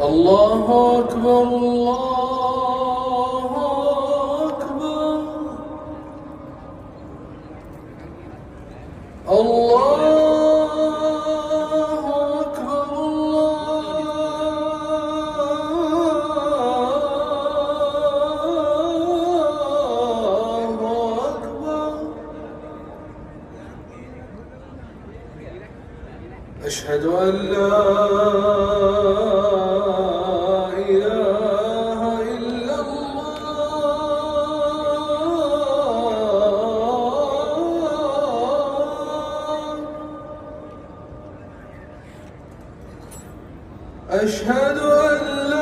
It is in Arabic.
الله أكبر الله أكبر الله أكبر الله أكبر. أشهد أن لا إله إلا الله. أشهد أن لا